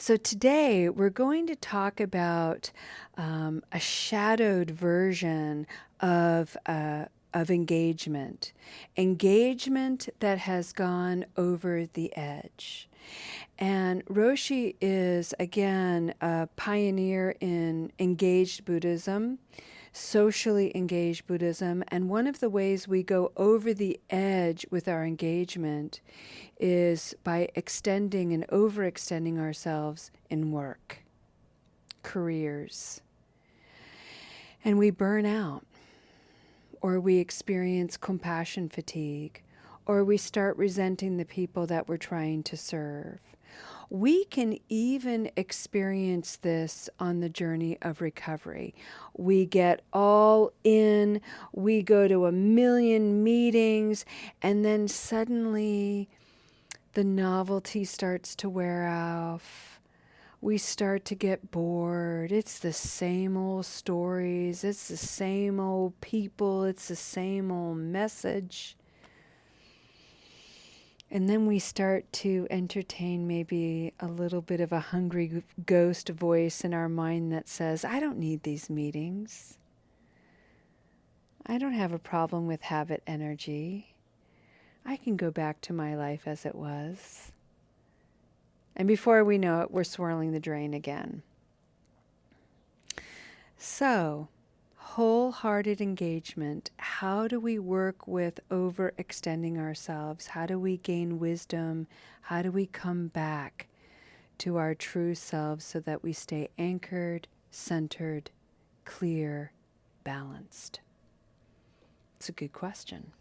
So today we're going to talk about a shadowed version of engagement, engagement that has gone over the edge. And Roshi is again a pioneer in engaged Buddhism, socially engaged Buddhism, and one of the ways we go over the edge with our engagement is by extending and overextending ourselves in work, careers. And we burn out, or we experience compassion fatigue, or we start resenting the people that we're trying to serve. We can even experience this on the journey of recovery. We get all in, we go to a million meetings, and then suddenly the novelty starts to wear off. We start to get bored. It's the same old stories. It's the same old people. It's the same old message. And then we start to entertain maybe a little bit of a hungry ghost voice in our mind that says, I don't need these meetings. I don't have a problem with habit energy. I can go back to my life as it was. And before we know it, we're swirling the drain again. So, wholehearted engagement. How do we work with overextending ourselves? How do we gain wisdom? How do we come back to our true selves so that we stay anchored, centered, clear, balanced? It's a good question.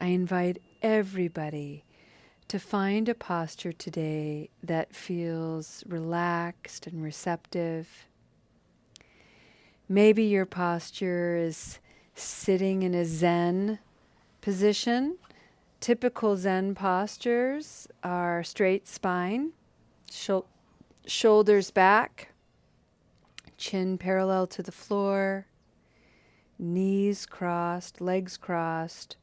I invite everybody to find a posture today that feels relaxed and receptive. Maybe your posture is sitting in a Zen position. Typical Zen postures are straight spine, shoulders back, chin parallel to the floor, knees crossed, legs crossed,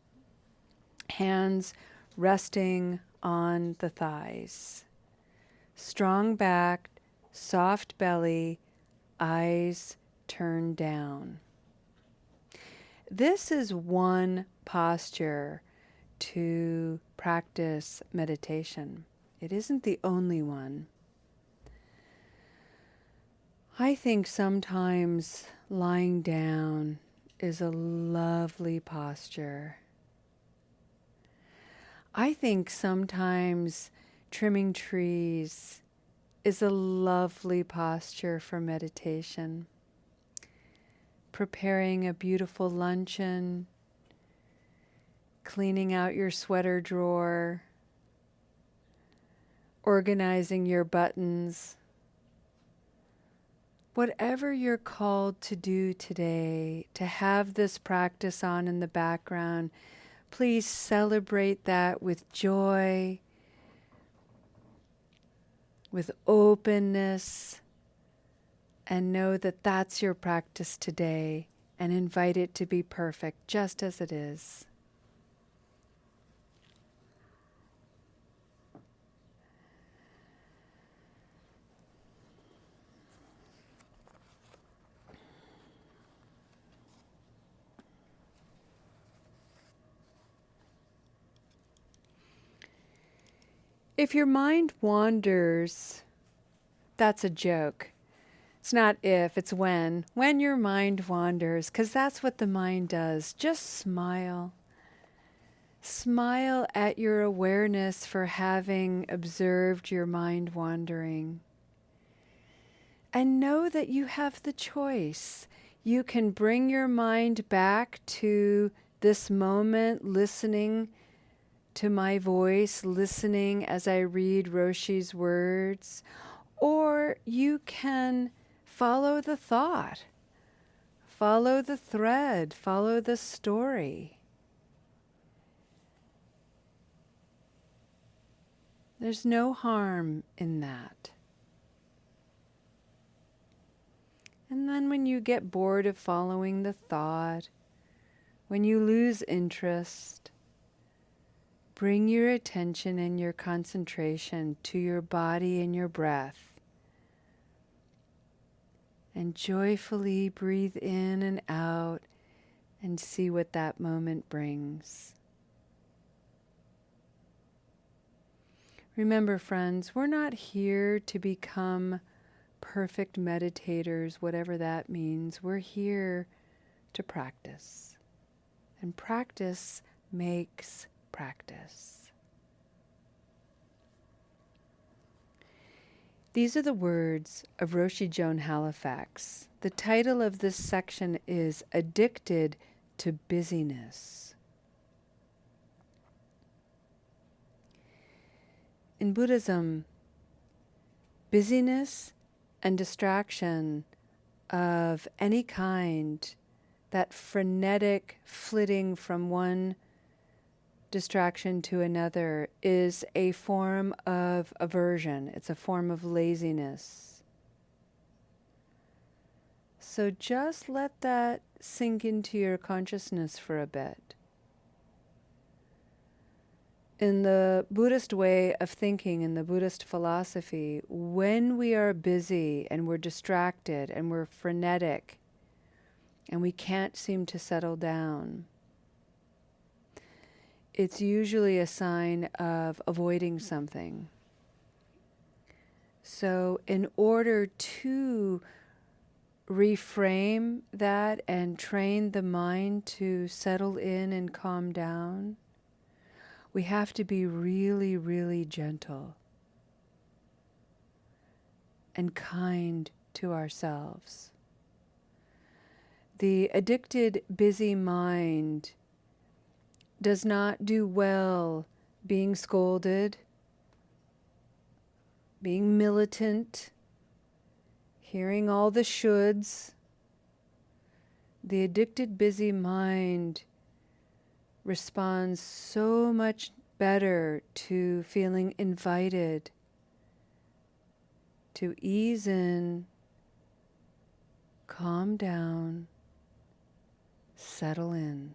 hands resting on the thighs. Strong back, soft belly, eyes turned down. This is one posture to practice meditation. It isn't the only one. I think sometimes lying down is a lovely posture. I think sometimes trimming trees is a lovely posture for meditation. Preparing a beautiful luncheon, cleaning out your sweater drawer, organizing your buttons. Whatever you're called to do today, to have this practice on in the background, please celebrate that with joy, with openness, and know that that's your practice today, and invite it to be perfect just as it is. If your mind wanders, that's a joke. It's not if, it's when. When your mind wanders, because that's what the mind does. Just smile. Smile at your awareness for having observed your mind wandering. And know that you have the choice. You can bring your mind back to this moment, listening to my voice, listening as I read Roshi's words, or you can follow the thought, follow the thread, follow the story. There's no harm in that. And then when you get bored of following the thought, when you lose interest, bring your attention and your concentration to your body and your breath. And joyfully breathe in and out and see what that moment brings. Remember, friends, we're not here to become perfect meditators, whatever that means. We're here to practice. And practice makes practice. These are the words of Roshi Joan Halifax. The title of this section is Addicted to Busyness. In Buddhism, busyness and distraction of any kind, that frenetic flitting from one distraction to another, is a form of aversion. It's a form of laziness. So just let that sink into your consciousness for a bit. In the Buddhist way of thinking, in the Buddhist philosophy, when we are busy and we're distracted and we're frenetic and we can't seem to settle down, it's usually a sign of avoiding something. So in order to reframe that and train the mind to settle in and calm down, we have to be really, really gentle and kind to ourselves. The addicted, busy mind does not do well being scolded, being militant, hearing all the shoulds. The addicted, busy mind responds so much better to feeling invited to ease in, calm down, settle in.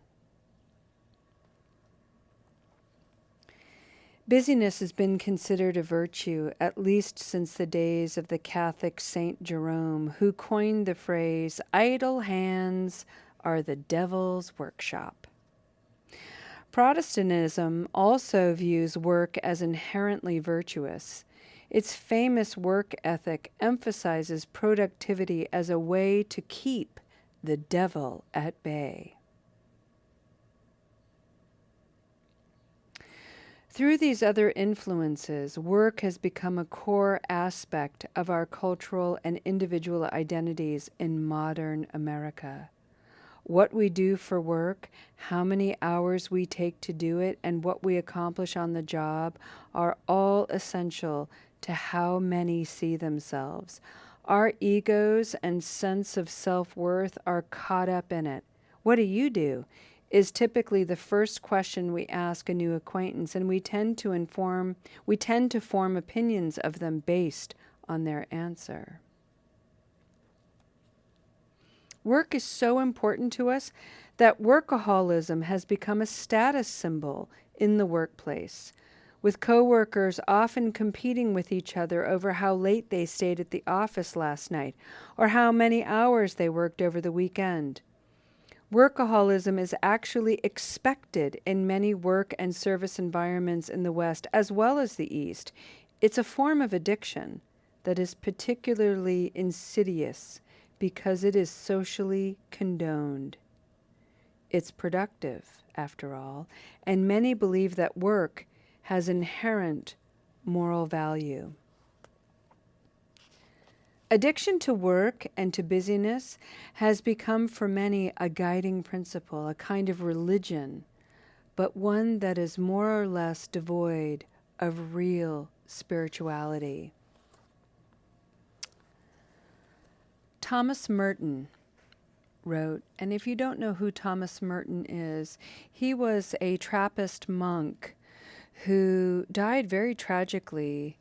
Busyness has been considered a virtue, at least since the days of the Catholic Saint Jerome, who coined the phrase, "Idle hands are the devil's workshop." Protestantism also views work as inherently virtuous. Its famous work ethic emphasizes productivity as a way to keep the devil at bay. Through these other influences, work has become a core aspect of our cultural and individual identities in modern America. What we do for work, how many hours we take to do it, and what we accomplish on the job are all essential to how many see themselves. Our egos and sense of self-worth are caught up in it. What do you do? Is typically the first question we ask a new acquaintance, and we tend to form opinions of them based on their answer. Work is so important to us that workaholism has become a status symbol in the workplace, with coworkers often competing with each other over how late they stayed at the office last night or how many hours they worked over the weekend. Workaholism is actually expected in many work and service environments in the West as well as the East. It's a form of addiction that is particularly insidious because it is socially condoned. It's productive, after all, and many believe that work has inherent moral value. Addiction to work and to busyness has become for many a guiding principle, a kind of religion, but one that is more or less devoid of real spirituality. Thomas Merton wrote, and if you don't know who Thomas Merton is, he was a Trappist monk who died very tragically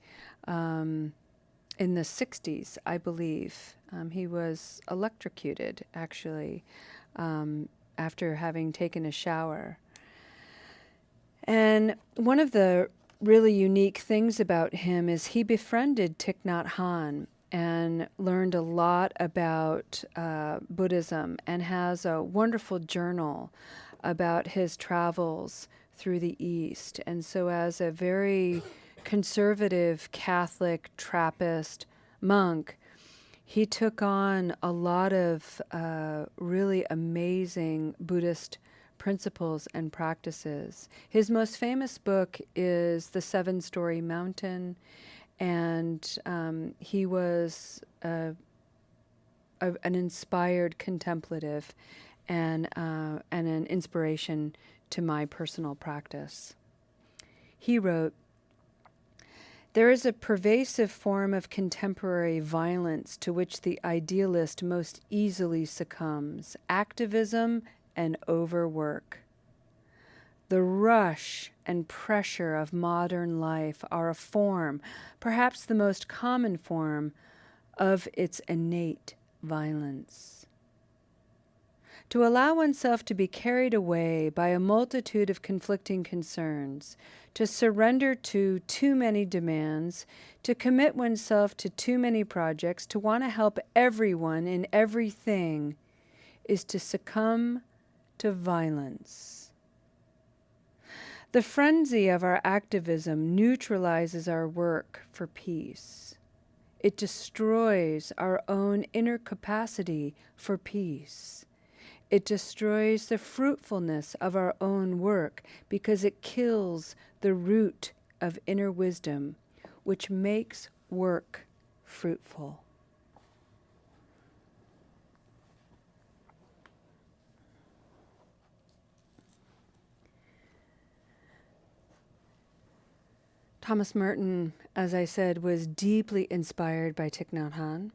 in the 60s, I believe. He was electrocuted, actually, after having taken a shower. And one of the really unique things about him is he befriended Thich Nhat Hanh and learned a lot about Buddhism, and has a wonderful journal about his travels through the East. And so, as a very conservative Catholic Trappist monk, he took on a lot of really amazing Buddhist principles and practices. His most famous book is The Seven-Story Mountain, and he was an inspired contemplative and an inspiration to my personal practice. He wrote, "There is a pervasive form of contemporary violence to which the idealist most easily succumbs: activism and overwork. The rush and pressure of modern life are a form, perhaps the most common form, of its innate violence. To allow oneself to be carried away by a multitude of conflicting concerns, to surrender to too many demands, to commit oneself to too many projects, to want to help everyone in everything, is to succumb to violence. The frenzy of our activism neutralizes our work for peace. It destroys our own inner capacity for peace. It destroys the fruitfulness of our own work because it kills the root of inner wisdom, which makes work fruitful." Thomas Merton, as I said, was deeply inspired by Thich Nhat Hanh.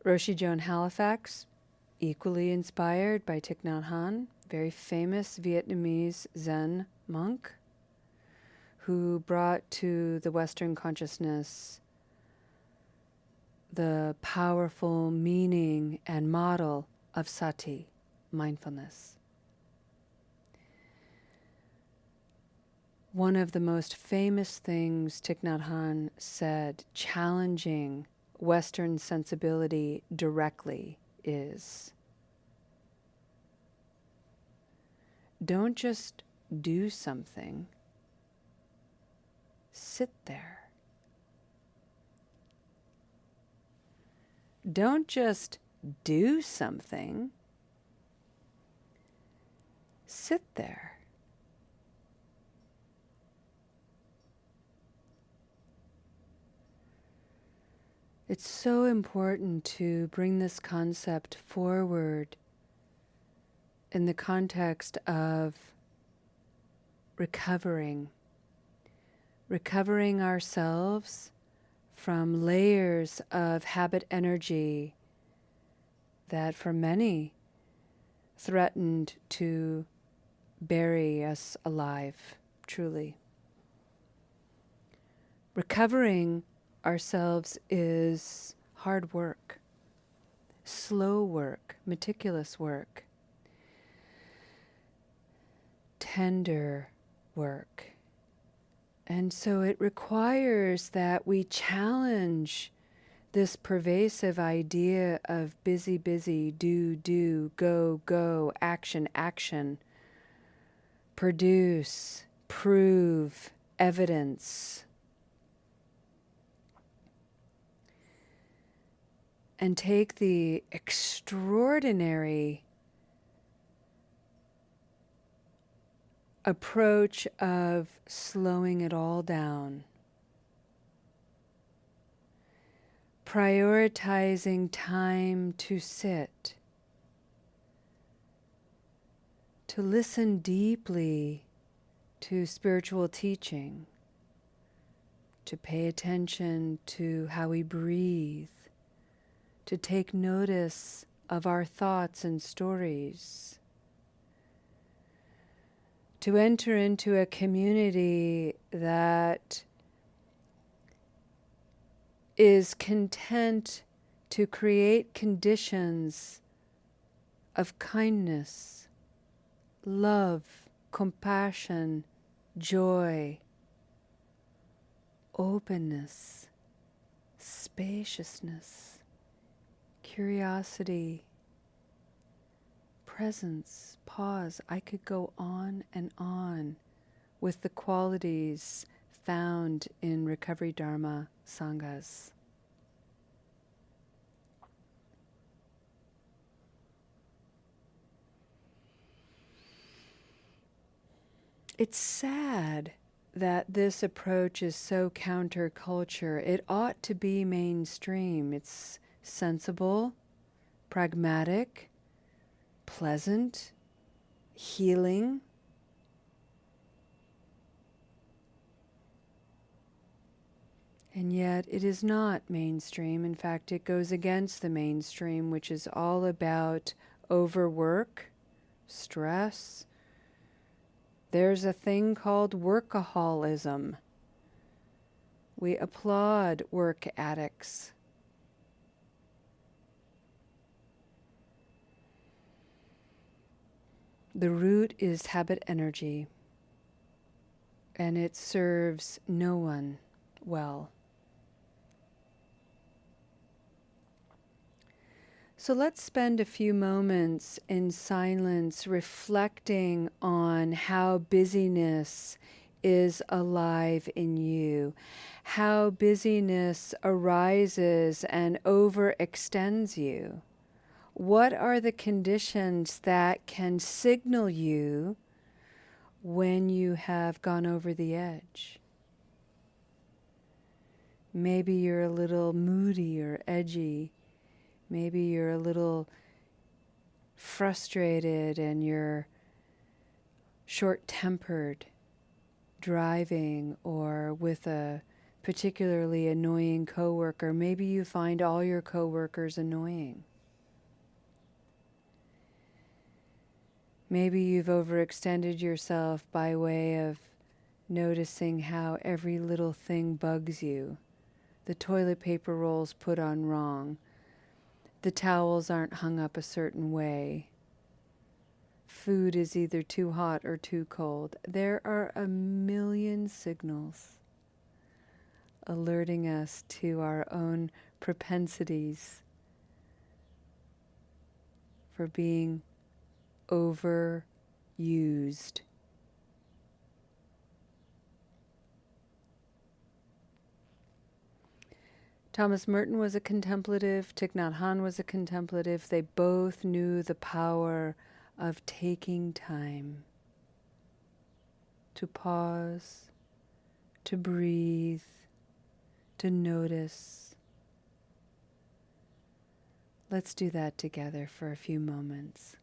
Roshi Joan Halifax, equally inspired by Thich Nhat Hanh, very famous Vietnamese Zen monk who brought to the Western consciousness the powerful meaning and model of sati, mindfulness. One of the most famous things Thich Nhat Hanh said, challenging Western sensibility directly, is, don't just do something, sit there. Don't just do something, sit there. It's so important to bring this concept forward in the context of recovering ourselves from layers of habit energy that for many threatened to bury us alive, truly. Recovering ourselves is hard work, slow work, meticulous work, tender work. And so it requires that we challenge this pervasive idea of busy, busy, do, go, action, produce, prove, evidence. And take the extraordinary approach of slowing it all down, prioritizing time to sit, to listen deeply to spiritual teaching, to pay attention to how we breathe, to take notice of our thoughts and stories, to enter into a community that is content to create conditions of kindness, love, compassion, joy, openness, spaciousness, curiosity, presence, pause. I could go on and on with the qualities found in Recovery Dharma Sanghas. It's sad that this approach is so counterculture. It ought to be mainstream. It's sensible, pragmatic, pleasant, healing. And yet it is not mainstream. In fact, it goes against the mainstream, which is all about overwork, stress. There's a thing called workaholism. We applaud work addicts. The root is habit energy, and it serves no one well. So let's spend a few moments in silence reflecting on how busyness is alive in you, how busyness arises and overextends you. What are the conditions that can signal you when you have gone over the edge? Maybe you're a little moody or edgy. Maybe you're a little frustrated and you're short-tempered, driving, or with a particularly annoying coworker. Maybe you find all your coworkers annoying. Maybe you've overextended yourself by way of noticing how every little thing bugs you. The toilet paper roll's put on wrong. The towels aren't hung up a certain way. Food is either too hot or too cold. There are a million signals alerting us to our own propensities for being overused. Thomas Merton was a contemplative, Thich Nhat Hanh was a contemplative. They both knew the power of taking time to pause, to breathe, to notice. Let's do that together for a few moments.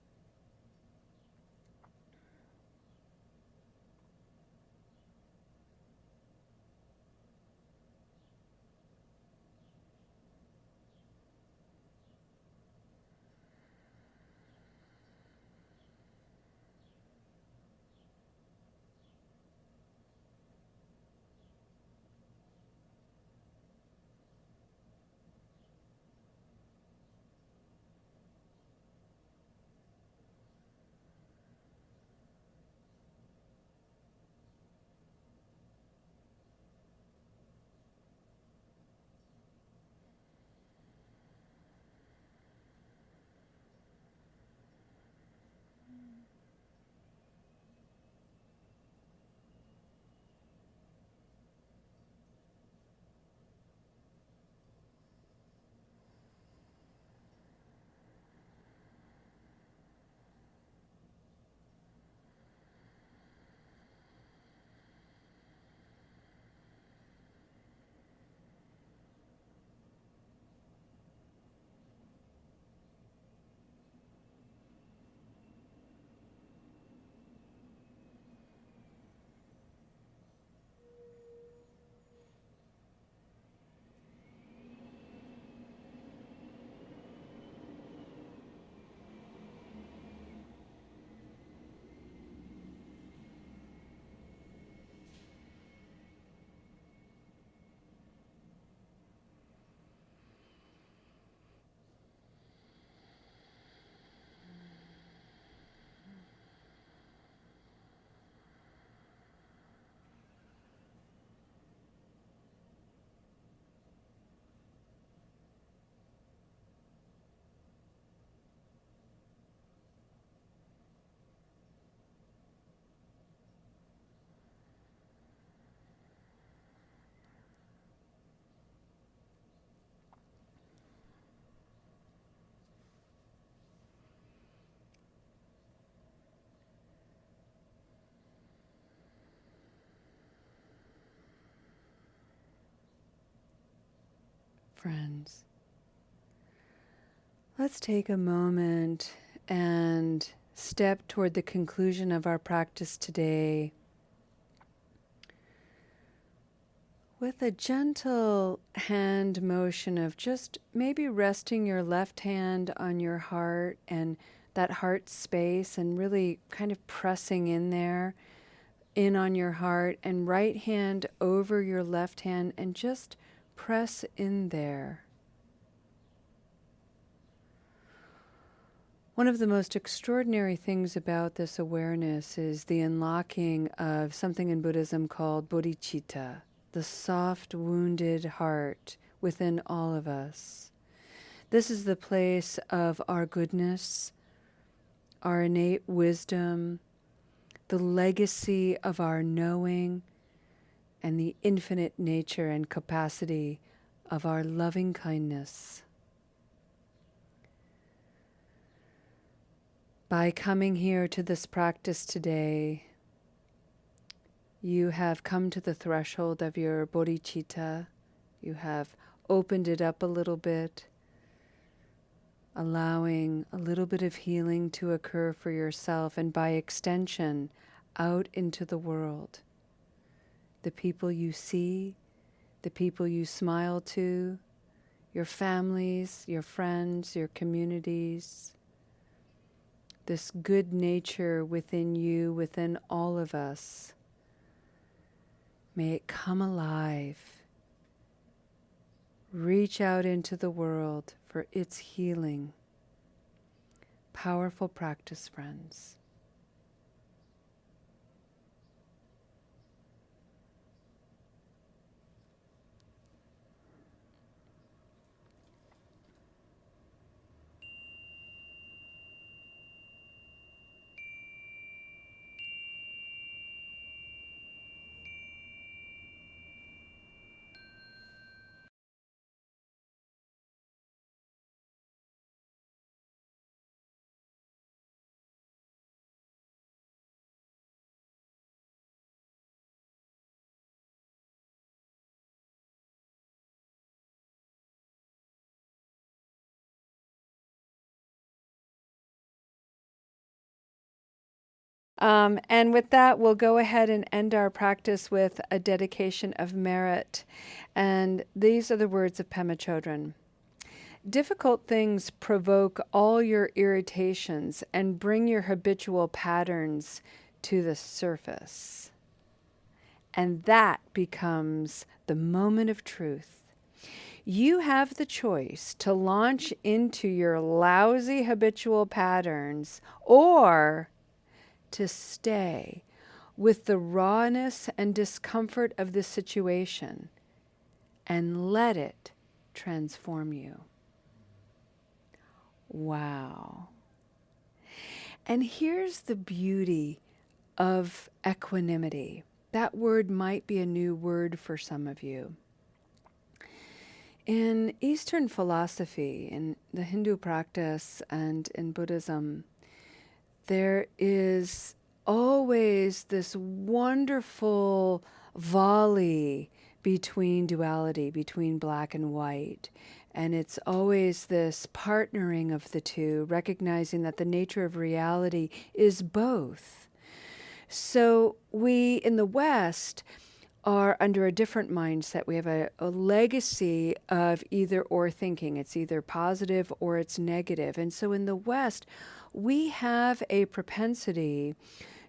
friends, let's take a moment and step toward the conclusion of our practice today with a gentle hand motion of just maybe resting your left hand on your heart and that heart space and really kind of pressing in there, in on your heart, and right hand over your left hand and just press in there. One of the most extraordinary things about this awareness is the unlocking of something in Buddhism called bodhicitta, the soft, wounded heart within all of us. This is the place of our goodness, our innate wisdom, the legacy of our knowing, and the infinite nature and capacity of our loving kindness. By coming here to this practice today, you have come to the threshold of your bodhicitta. You have opened it up a little bit, allowing a little bit of healing to occur for yourself and by extension out into the world. The people you see, the people you smile to, your families, your friends, your communities, this good nature within you, within all of us. May it come alive. Reach out into the world for its healing. Powerful practice, friends. And with that, we'll go ahead and end our practice with a dedication of merit. And these are the words of Pema Chodron. Difficult things provoke all your irritations and bring your habitual patterns to the surface. And that becomes the moment of truth. You have the choice to launch into your lousy habitual patterns or to stay with the rawness and discomfort of the situation and let it transform you. Wow. And here's the beauty of equanimity. That word might be a new word for some of you. In Eastern philosophy, in the Hindu practice and in Buddhism, there is always this wonderful volley between duality, between black and white. And it's always this partnering of the two, recognizing that the nature of reality is both. So we in the West are under a different mindset. We have a legacy of either or thinking. It's either positive or it's negative. And so in the West, we have a propensity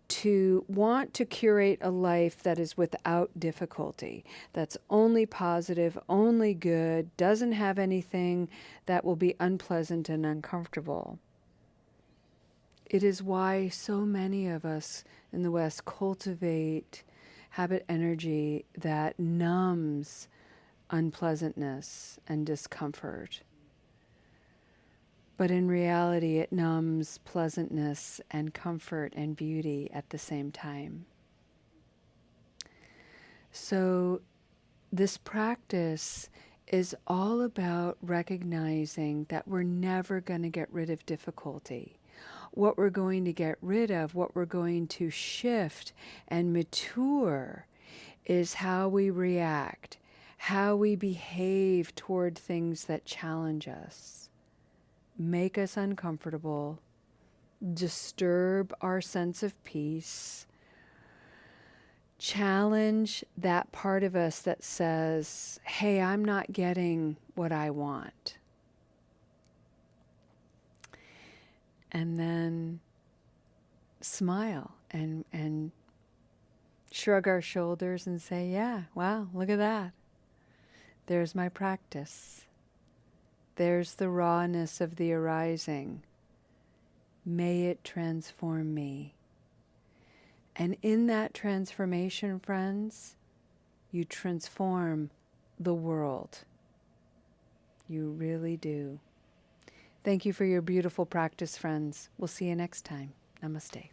to want to curate a life that is without difficulty, that's only positive, only good, doesn't have anything that will be unpleasant and uncomfortable. It is why so many of us in the West cultivate habit energy that numbs unpleasantness and discomfort. But in reality, it numbs pleasantness and comfort and beauty at the same time. So this practice is all about recognizing that we're never going to get rid of difficulty. What we're going to get rid of, what we're going to shift and mature is how we react, how we behave toward things that challenge us, make us uncomfortable, disturb our sense of peace, challenge that part of us that says, hey, I'm not getting what I want. And then smile and shrug our shoulders and say, yeah, wow, look at that. There's my practice. There's the rawness of the arising. May it transform me. And in that transformation, friends, you transform the world. You really do. Thank you for your beautiful practice, friends. We'll see you next time. Namaste.